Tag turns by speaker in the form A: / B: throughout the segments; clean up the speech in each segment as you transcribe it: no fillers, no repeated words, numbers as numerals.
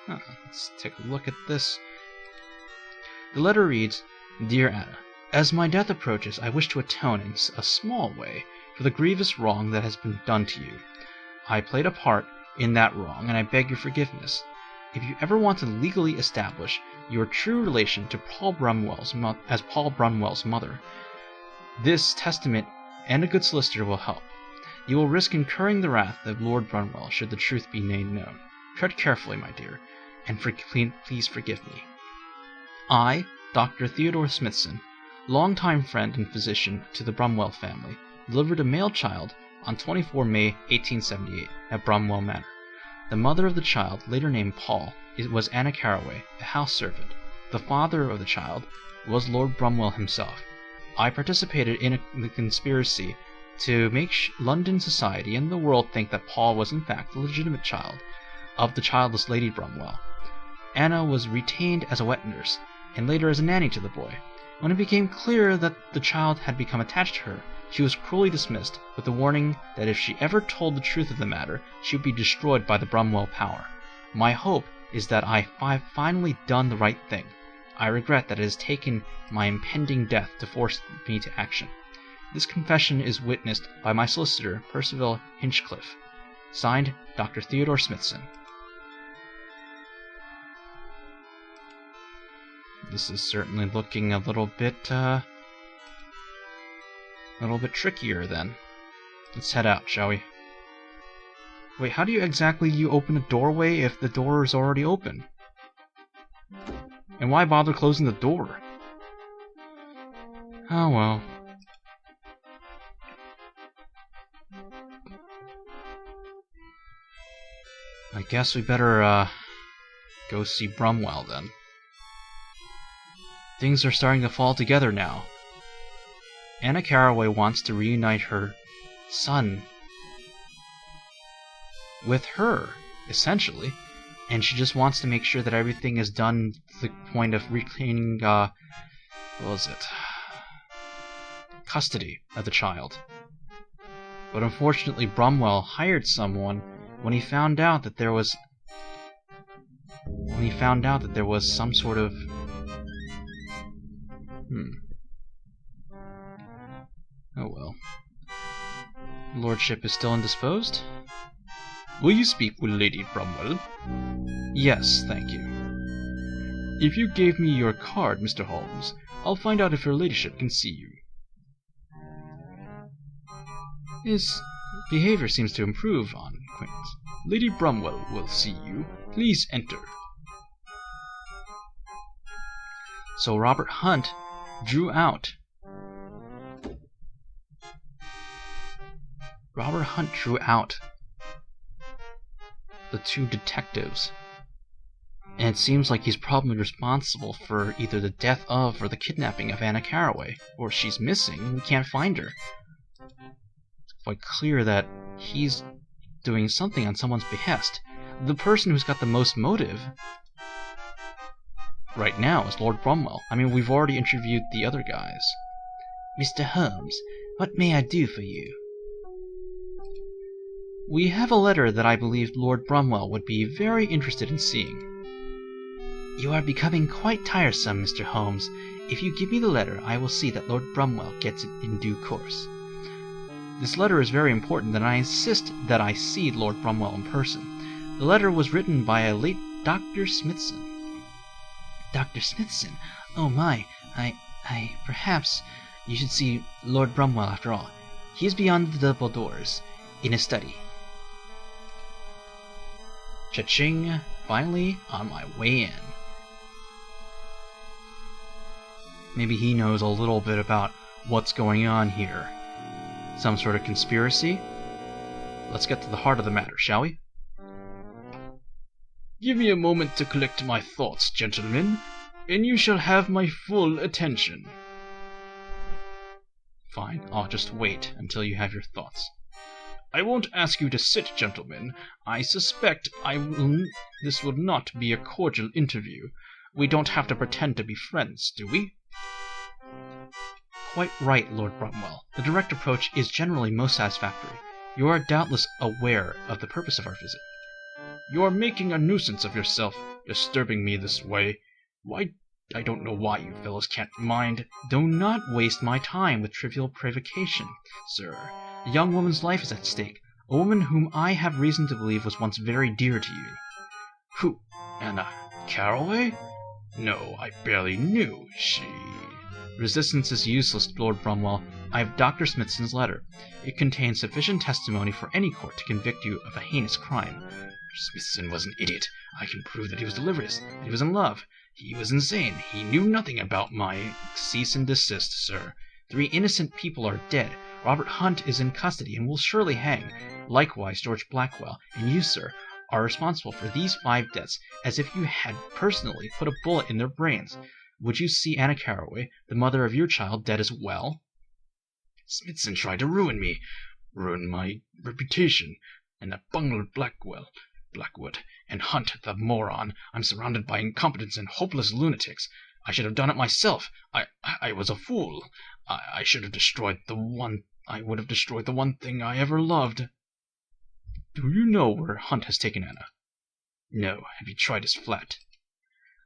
A: Let's take a look at this. The letter reads, Dear Anna, as my death approaches, I wish to atone in a small way for the grievous wrong that has been done to you. I played a part in that wrong, and I beg your forgiveness. If you ever want to legally establish your true relation to Paul Brumwell's mother, this testament and a good solicitor will help. You will risk incurring the wrath of Lord Brumwell should the truth be made known. Tread carefully, my dear, and please forgive me. I, Dr. Theodore Smithson, longtime friend and physician to the Brumwell family, delivered a male child on 24 May 1878 at Brumwell Manor. The mother of the child, later named Paul, was Anna Carraway, a house servant. The father of the child was Lord Brumwell himself. I participated in the conspiracy to make London society and the world think that Paul was in fact the legitimate child of the childless Lady Brumwell. Anna was retained as a wet nurse, and later as a nanny to the boy. When it became clear that the child had become attached to her, she was cruelly dismissed, with the warning that if she ever told the truth of the matter, she would be destroyed by the Brumwell power. My hope is that I have finally done the right thing. I regret that it has taken my impending death to force me to action. This confession is witnessed by my solicitor, Percival Hinchcliffe. Signed, Dr. Theodore Smithson. This is certainly looking a little bit trickier then. Let's head out, shall we? Wait, how do you exactly open a doorway if the door is already open? And why bother closing the door? Oh well. I guess we better go see Brumwell then. Things are starting to fall together now. Anna Carraway wants to reunite her son with her, essentially, and she just wants to make sure that everything is done to the point of reclaiming, custody of the child. But unfortunately, Brumwell hired someone when he found out that there was some sort of Oh well. Lordship is still indisposed? Will you speak with Lady Brumwell? Yes, thank you. If you gave me your card, Mr. Holmes, I'll find out if your ladyship can see you. His behavior seems to improve on acquaintance. Lady Brumwell will see you. Please enter. So Robert Hunt drew out the two detectives, and it seems like he's probably responsible for either the death of or the kidnapping of Anna Carraway, or she's missing. We can't find her. It's quite clear that he's doing something on someone's behest. The person who's got the most motive right now is Lord Brumwell. I mean, we've already interviewed the other guys. Mr. Holmes, what may I do for you? We have a letter that I believe Lord Brumwell would be very interested in seeing. You are becoming quite tiresome, Mr. Holmes. If you give me the letter, I will see that Lord Brumwell gets it in due course. This letter is very important, and I insist that I see Lord Brumwell in person. The letter was written by a late Dr. Smithson. Dr. Smithson? Oh my, perhaps you should see Lord Brumwell after all. He is beyond the double doors, in his study. Cha-ching! Finally on my way in. Maybe he knows a little bit about what's going on here. Some sort of conspiracy? Let's get to the heart of the matter, shall we? Give me a moment to collect my thoughts, gentlemen, and you shall have my full attention. Fine, I'll just wait until you have your thoughts. I won't ask you to sit, gentlemen. I suspect this will not be a cordial interview. We don't have to pretend to be friends, do we? Quite right, Lord Brumwell. The direct approach is generally most satisfactory. You are doubtless aware of the purpose of our visit. You are making a nuisance of yourself, disturbing me this way. Why, I don't know why you fellows can't mind. Do not waste my time with trivial provocation, sir. A young woman's life is at stake, a woman whom I have reason to believe was once very dear to you. Who? Anna Carroway? No, I barely knew she... Resistance is useless, Lord Brumwell. I have Dr. Smithson's letter. It contains sufficient testimony for any court to convict you of a heinous crime. Smithson was an idiot. I can prove that he was delirious, that he was in love. He was insane. He knew nothing about my... Cease and desist, sir. 3 innocent people are dead. Robert Hunt is in custody and will surely hang. Likewise, George Blackwell, and you, sir, are responsible for these 5 deaths, as if you had personally put a bullet in their brains. Would you see Anna Carroway, the mother of your child, dead as well? Smithson tried to ruin me, ruin my reputation, and that bungled Blackwood, and Hunt, the moron. I'm surrounded by incompetents and hopeless lunatics. I should have done it myself. I was a fool. I should have destroyed the one... I would have destroyed the one thing I ever loved. Do you know where Hunt has taken Anna? No. Have you tried his flat?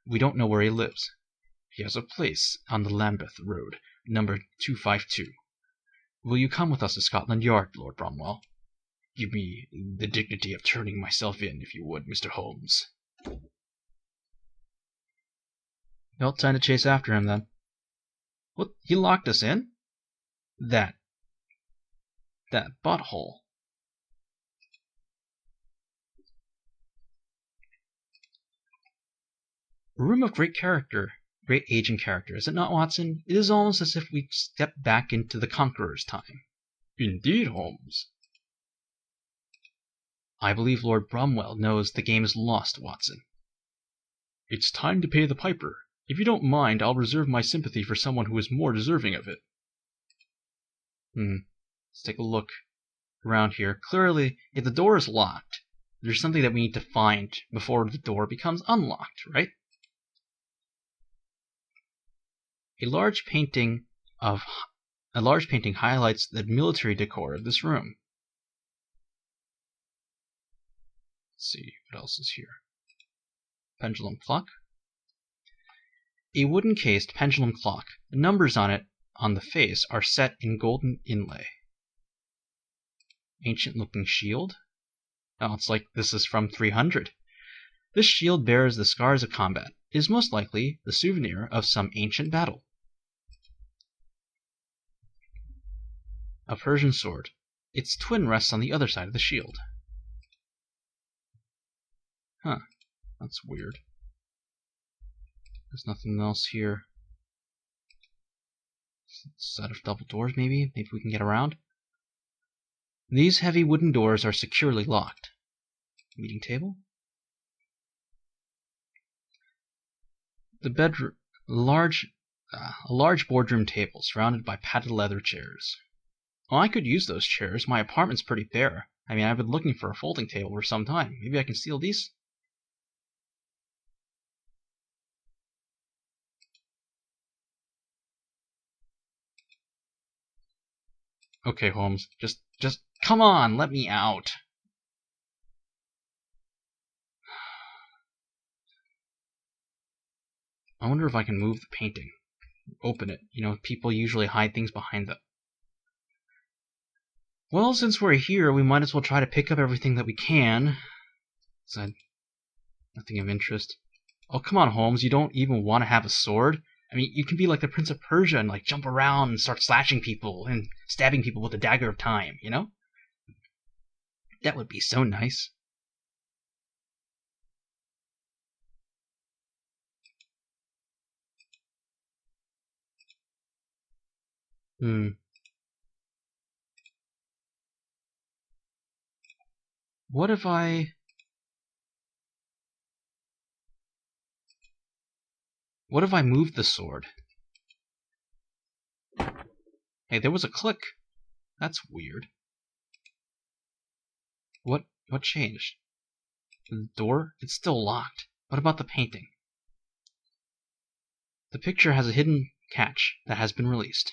A: We don't know where he lives. He has a place on the Lambeth Road, number 252. Will you come with us to Scotland Yard, Lord Brumwell? Give me the dignity of turning myself in, if you would, Mr. Holmes. Well, time to chase after him, then. What? He locked us in? That butthole. A room of great character, great age and character, is it not, Watson? It is almost as if we stepped back into the Conqueror's time. Indeed, Holmes. I believe Lord Brumwell knows the game is lost, Watson. It's time to pay the piper. If you don't mind, I'll reserve my sympathy for someone who is more deserving of it. Let's take a look around here. Clearly, if the door is locked, there's something that we need to find before the door becomes unlocked, right? A large painting highlights the military decor of this room. Let's see what else is here. Pendulum clock. A wooden-cased pendulum clock. The numbers on it, on the face, are set in golden inlay. Ancient-looking shield. Oh, it's like this is from 300. This shield bears the scars of combat. It is most likely the souvenir of some ancient battle. A Persian sword. Its twin rests on the other side of the shield. Huh. That's weird. There's nothing else here. Set of double doors, maybe? Maybe we can get around? These heavy wooden doors are securely locked. Meeting table? The bedroom. A large boardroom table surrounded by padded leather chairs. Well, I could use those chairs. My apartment's pretty bare. I mean, I've been looking for a folding table for some time. Maybe I can steal these? Okay, Holmes. Just come on, let me out. I wonder if I can move the painting. Open it. You know, people usually hide things behind them. Well, since we're here, we might as well try to pick up everything that we can. Nothing of interest. Oh, come on, Holmes. You don't even want to have a sword? I mean, you can be like the Prince of Persia and like jump around and start slashing people and stabbing people with the dagger of time, you know? That would be so nice. What if I... What if I moved the sword? Hey, there was a click. That's weird. What changed? The door? It's still locked. What about the painting? The picture has a hidden catch that has been released.